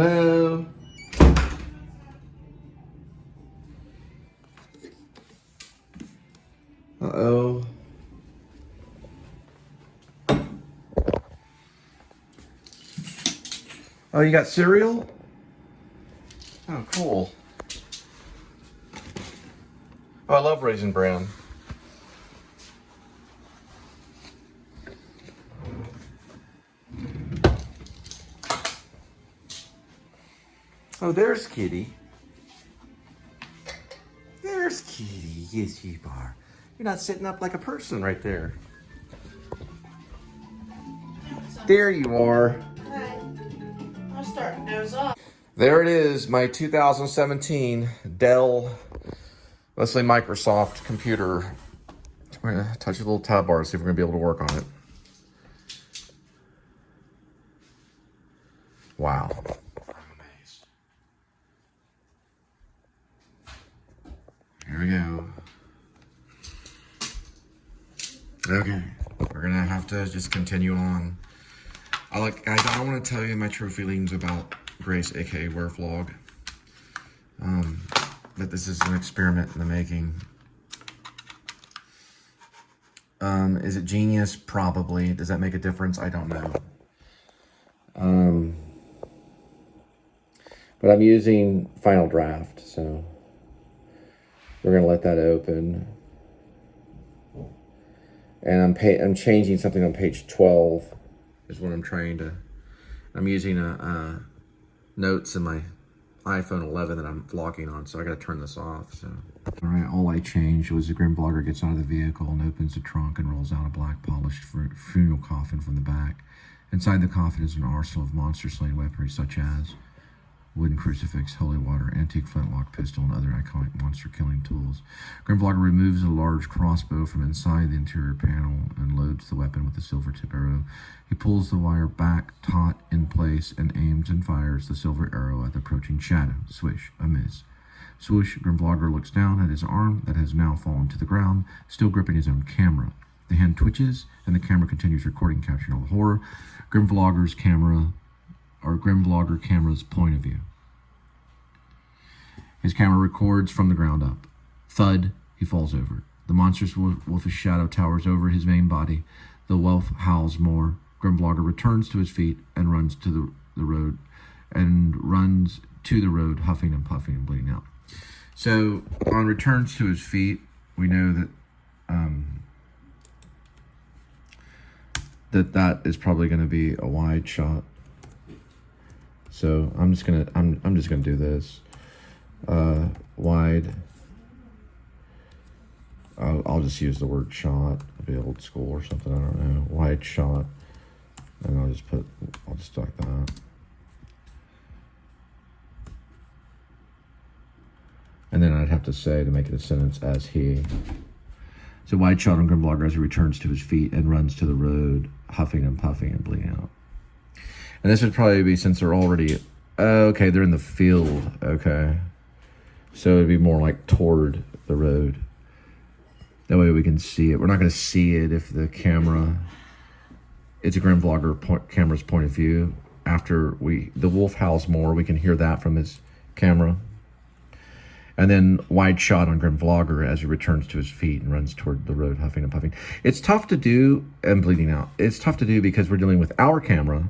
Hello? Uh-oh. Oh, you got cereal? Oh, cool. Oh, I love Raisin Bran. Oh, there's Kitty. There's Kitty. Yes, you are. You're not sitting up like a person right there. There you are. Hi. I'm starting to doze off. There it is, my 2017 Dell, let's say Microsoft computer. We're gonna touch a little tab bar, see if we're gonna be able to work on it. Wow. I'm amazed. Here we go. Okay, we're gonna have to just continue on. Guys, I don't want to tell you my true feelings about Grace, aka Werevlog. But this is an experiment in the making. Is it genius? Probably. Does that make a difference? I don't know. But I'm using Final Draft, so we're gonna let that open. And I'm changing something on page 12. Is what I'm trying to. I'm using notes in my iPhone 11 that I'm vlogging on, so I got to turn this off. So, all right, all I changed was the Grim Vlogger gets out of the vehicle and opens the trunk and rolls out a black polished funeral coffin from the back. Inside the coffin is an arsenal of monster-slaying weaponry such as wooden crucifix, holy water, antique flintlock pistol, and other iconic monster-killing tools. Grim Vlogger removes a large crossbow from inside the interior panel and loads the weapon with a silver tip arrow. He pulls the wire back, taut in place, and aims and fires the silver arrow at the approaching shadow. Swish, a miss. Swoosh, Grim Vlogger looks down at his arm that has now fallen to the ground, still gripping his own camera. The hand twitches, and the camera continues recording, capturing all the horror. Grim Vlogger camera's point of view. His camera records from the ground up. Thud, he falls over. The monstrous wolfish shadow towers over his main body. The wolf howls more. Grim Vlogger returns to his feet and runs to the road, huffing and puffing and bleeding out. So on returns to his feet, we know that that is probably going to be a wide shot. So I'm just gonna do this wide. I'll just use the word shot. It'll be old school or something. I don't know. Wide shot, and I'll just like that. And then I'd have to say, to make it a sentence, as he. So wide shot on Grim Vlogger as he returns to his feet and runs to the road, huffing and puffing and bleeding out. And this would probably be, since they're already, okay, they're in the field, okay. So it'd be more like toward the road. That way we can see it. We're not gonna see it if the camera, it's a Grim Vlogger camera's point of view. After the wolf howls more, we can hear that from his camera. And then wide shot on Grim Vlogger as he returns to his feet and runs toward the road, huffing and puffing. It's tough to do, and bleeding out. It's tough to do because we're dealing with our camera,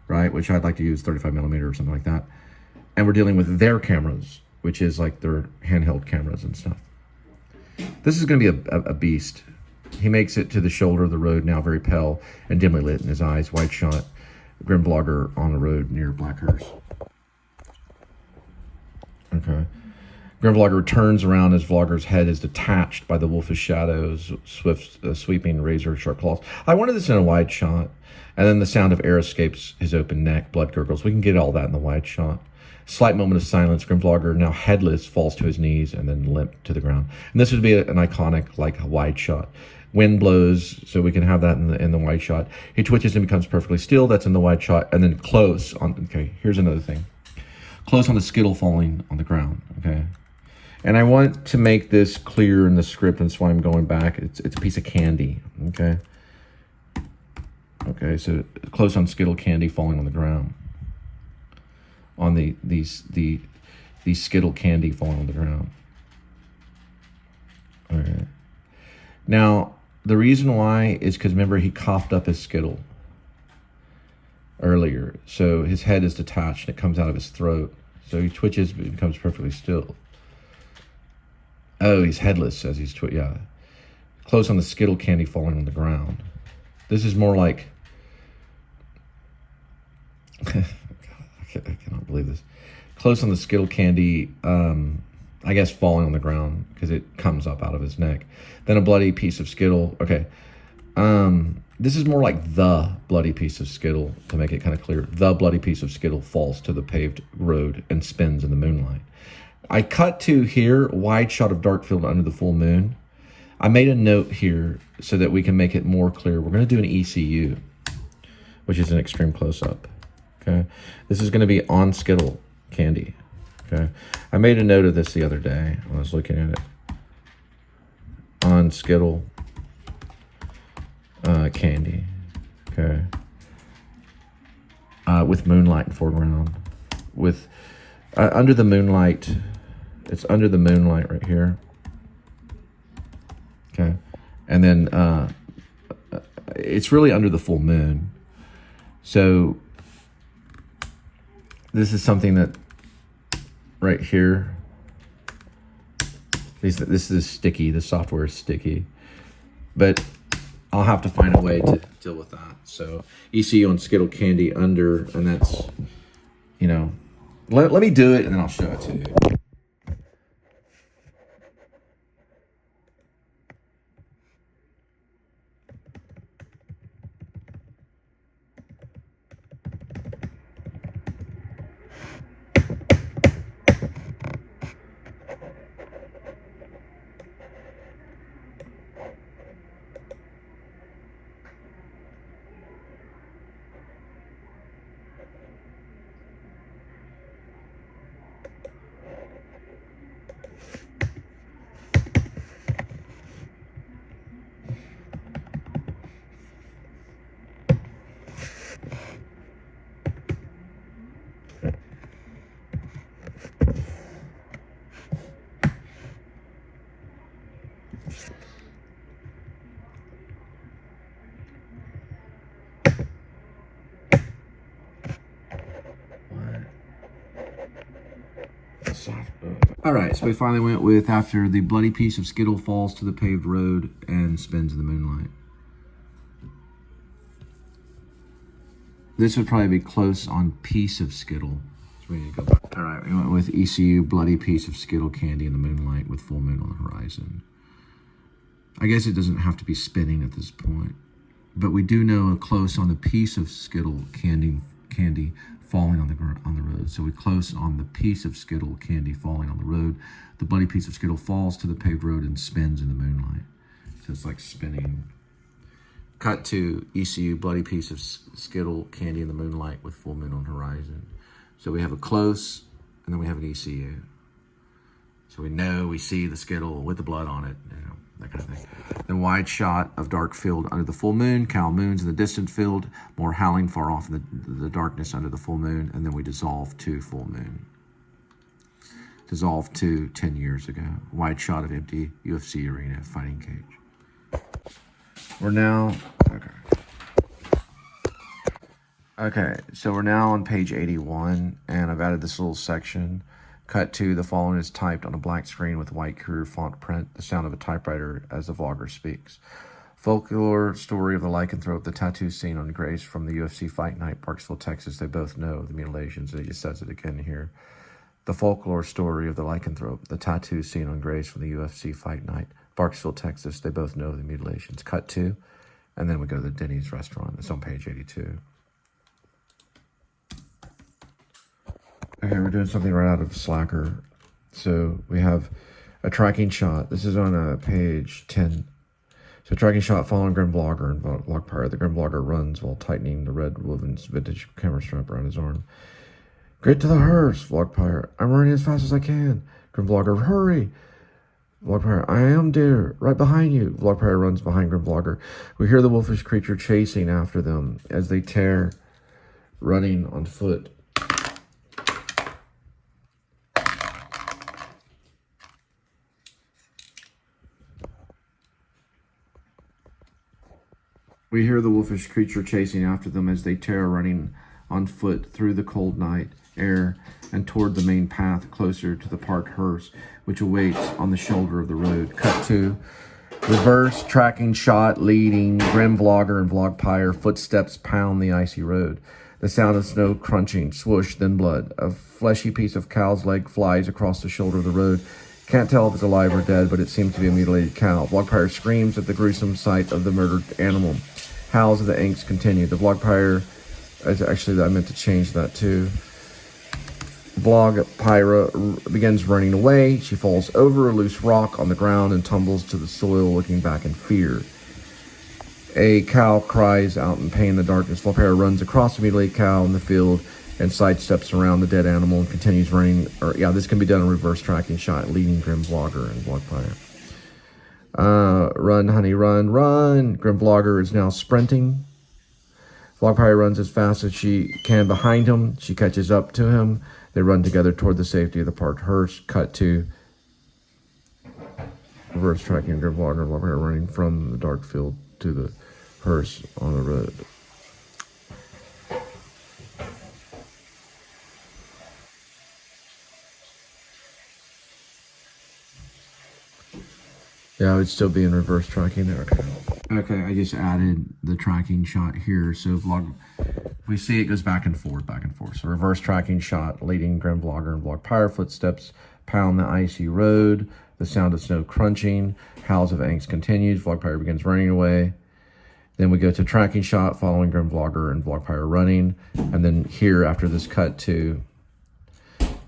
right? Which I'd like to use 35mm or something like that. And we're dealing with their cameras, which is like their handheld cameras and stuff. This is gonna be a beast. He makes it to the shoulder of the road, now very pale and dimly lit in his eyes. Wide shot, Grim Vlogger on the road near Blackhurst. Okay. Grim Vlogger turns around as Vlogger's head is detached by the wolfish shadows, sweeping razor-sharp claws. I wanted this in a wide shot, and then the sound of air escapes his open neck, blood gurgles. We can get all that in the wide shot. Slight moment of silence. Grim Vlogger, now headless, falls to his knees and then limp to the ground. And this would be an iconic, like, wide shot. Wind blows, so we can have that in the wide shot. He twitches and becomes perfectly still. That's in the wide shot. And then close on. Okay, here's another thing. Close on the skittle falling on the ground. Okay. And I want to make this clear in the script, and that's why I'm going back. It's a piece of candy, okay? Okay, so close on Skittle candy falling on the ground. on these Skittle candy falling on the ground. Okay. Now, the reason why is because remember he coughed up his Skittle earlier. So his head is detached and it comes out of his throat. So he twitches but becomes perfectly still. Oh, he's headless as he's yeah. Close on the Skittle candy falling on the ground. This is more like I cannot believe this. Close on the Skittle candy, I guess falling on the ground because it comes up out of his neck. Then a bloody piece of Skittle. Okay. This is more like the bloody piece of Skittle to make it kind of clear. The bloody piece of Skittle falls to the paved road and spins in the moonlight. I cut to here, wide shot of dark field under the full moon. I made a note here so that we can make it more clear. We're going to do an ECU, which is an extreme close-up. Okay, this is going to be on Skittle candy. Okay, I made a note of this the other day when I was looking at it. On Skittle candy. Okay, with moonlight in foreground. With under the moonlight, it's under the moonlight right here. Okay, and then it's really under the full moon. So this is something that right here. This is sticky. The software is sticky, but I'll have to find a way to deal with that. So ECU on Skittle candy under, and that's, you know, let me do it and then I'll show it to you. All right, so we finally went with after the bloody piece of Skittle falls to the paved road and spins in the moonlight. This would probably be close on piece of Skittle. So we need to go back. All right, we went with ECU, bloody piece of Skittle candy in the moonlight with full moon on the horizon. I guess it doesn't have to be spinning at this point, but we do know a close on the piece of Skittle candy falling on the road. So we close on the piece of Skittle candy falling on the road. The bloody piece of Skittle falls to the paved road and spins in the moonlight. So it's like spinning. Cut to ECU, bloody piece of Skittle candy in the moonlight with full moon on horizon. So we have a close and then we have an ECU. So we know we see the Skittle with the blood on it, you know, that kind of thing. Then wide shot of dark field under the full moon, cow moons in the distant field, more howling far off in the darkness under the full moon, and then we dissolve to full moon. Dissolve to 10 years ago. Wide shot of empty UFC arena fighting cage. We're now, okay, so we're now on page 81, and I've added this little section. Cut to the following is typed on a black screen with white career font print, the sound of a typewriter as the vlogger speaks. Folklore story of the lycanthrope, the tattoo scene on Grace from the UFC fight night, Parksville, Texas. They both know the mutilations, and he just says it again here. The folklore story of the lycanthrope, the tattoo scene on Grace from the UFC fight night, Parksville, Texas. They both know the mutilations. Cut to, and then we go to the Denny's restaurant. It's on page 82. Okay, we're doing something right out of Slacker. So we have a tracking shot. This is on page 10. So tracking shot following Grim Vlogger and Vlog Pirate. The Grim Vlogger runs while tightening the red woven's vintage camera strap around his arm. Get to the hearse, Vlog Pirate. I'm running as fast as I can. Grim Vlogger, hurry. Vlog Pirate, I am dear. Right behind you. Vlog Pirate runs behind Grim Vlogger. We hear the wolfish creature chasing after them as they tear, running on foot. We hear the wolfish creature chasing after them as they tear, running on foot through the cold night air and toward the main path closer to the parked hearse, which awaits on the shoulder of the road. Cut to reverse tracking shot leading grim vlogger and vlog pyre. Footsteps pound the icy road. The sound of snow crunching, swoosh, then blood. A fleshy piece of cow's leg flies across the shoulder of the road. Can't tell if it's alive or dead, but it seems to be a mutilated cow. Vlog pyre screams at the gruesome sight of the murdered animal. Howls of the angst continue. The vlog pyre, actually I meant to change that too. Vlog pyre begins running away. She falls over a loose rock on the ground and tumbles to the soil, looking back in fear. A cow cries out in pain in the darkness. Vlog pyre runs across the mutilated cow in the field and sidesteps around the dead animal and continues running. This can be done in reverse tracking shot, leading grim vlogger and vlog pyre. Run, honey, run, run. Grim vlogger is now sprinting. Vlog pyre runs as fast as she can behind him. She catches up to him. They run together toward the safety of the parked hearse. Cut to reverse tracking grim vlogger and vlog pyre running from the dark field to the hearse on the road. Yeah, I would still be in reverse tracking there. Okay, I just added the tracking shot here. So vlog, if we see it goes back and forth, back and forth. So reverse tracking shot, leading grim vlogger and vlog pyre. Footsteps pound the icy road. The sound of snow crunching. Howls of angst continues. Vlog pyre begins running away. Then we go to tracking shot, following grim vlogger and vlog pyre running. And then here, after this cut to,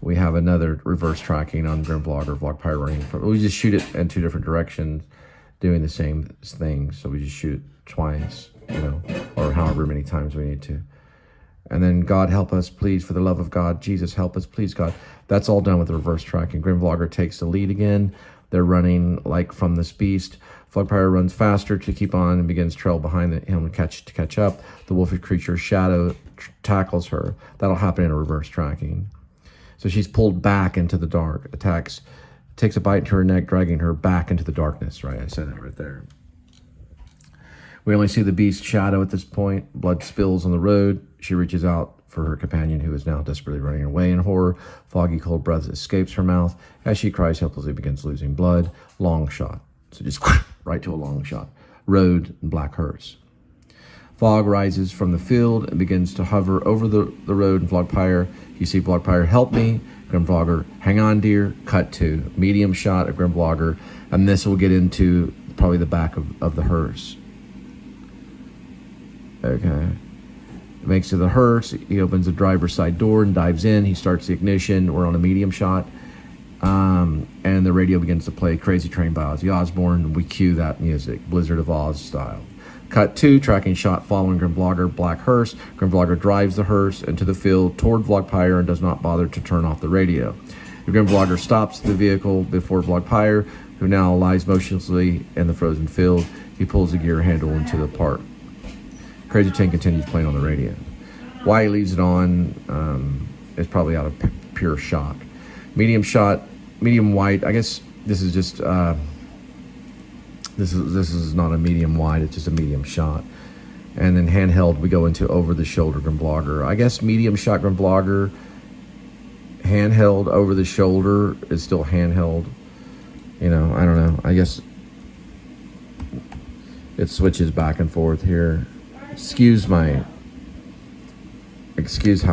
we have another reverse tracking on grim vlogger, vlog pyre running. We just shoot it in two different directions, doing the same thing. So we just shoot it twice, or however many times we need to. And then God help us, please, for the love of God. Jesus help us, please, God. That's all done with the reverse tracking. Grim vlogger takes the lead again. They're running like from this beast. Vlog pyre runs faster to keep on and begins trail behind him to catch up. The wolfish creature's shadow tackles her. That'll happen in a reverse tracking. So she's pulled back into the dark, attacks, takes a bite into her neck, dragging her back into the darkness, right? I said that right there. We only see the beast's shadow at this point. Blood spills on the road. She reaches out for her companion, who is now desperately running away in horror. Foggy, cold breath escapes her mouth. As she cries helplessly, begins losing blood. Long shot. So just right to a long shot. Road and black hearse. Fog rises from the field and begins to hover over the road and vlog pyre. You see vlog pyre, help me. Grim vlogger, hang on, dear. Cut to medium shot of grim vlogger. And this will get into probably the back of the hearse. Okay. Makes to the hearse. He opens the driver's side door and dives in. He starts the ignition. We're on a medium shot. And the radio begins to play Crazy Train by Ozzy Osbourne. We cue that music, Blizzard of Oz style. Cut to tracking shot following grim vlogger, black hearse. Grim vlogger drives the hearse into the field toward vlog pyre and does not bother to turn off the radio. The grim vlogger stops the vehicle before vlog pyre, who now lies motionlessly in the frozen field. He pulls the gear handle into the park. Crazy Train continues playing on the radio. Why he leaves it on is probably out of pure shock. Medium shot, medium wide. I guess this is just this is not a medium wide. It's just a medium shot. And then handheld, we go into over the shoulder grim vlogger. I guess medium shot grim vlogger. Handheld over the shoulder is still handheld. I don't know. I guess it switches back and forth here. Excuse how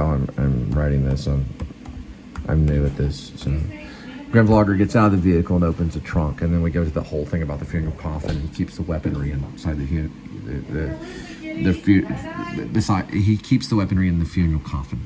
I'm writing this. I'm new at this. So grim vlogger gets out of the vehicle and opens the trunk, and then we go to the whole thing about the funeral coffin. He keeps the weaponry inside he keeps the weaponry in the funeral coffin.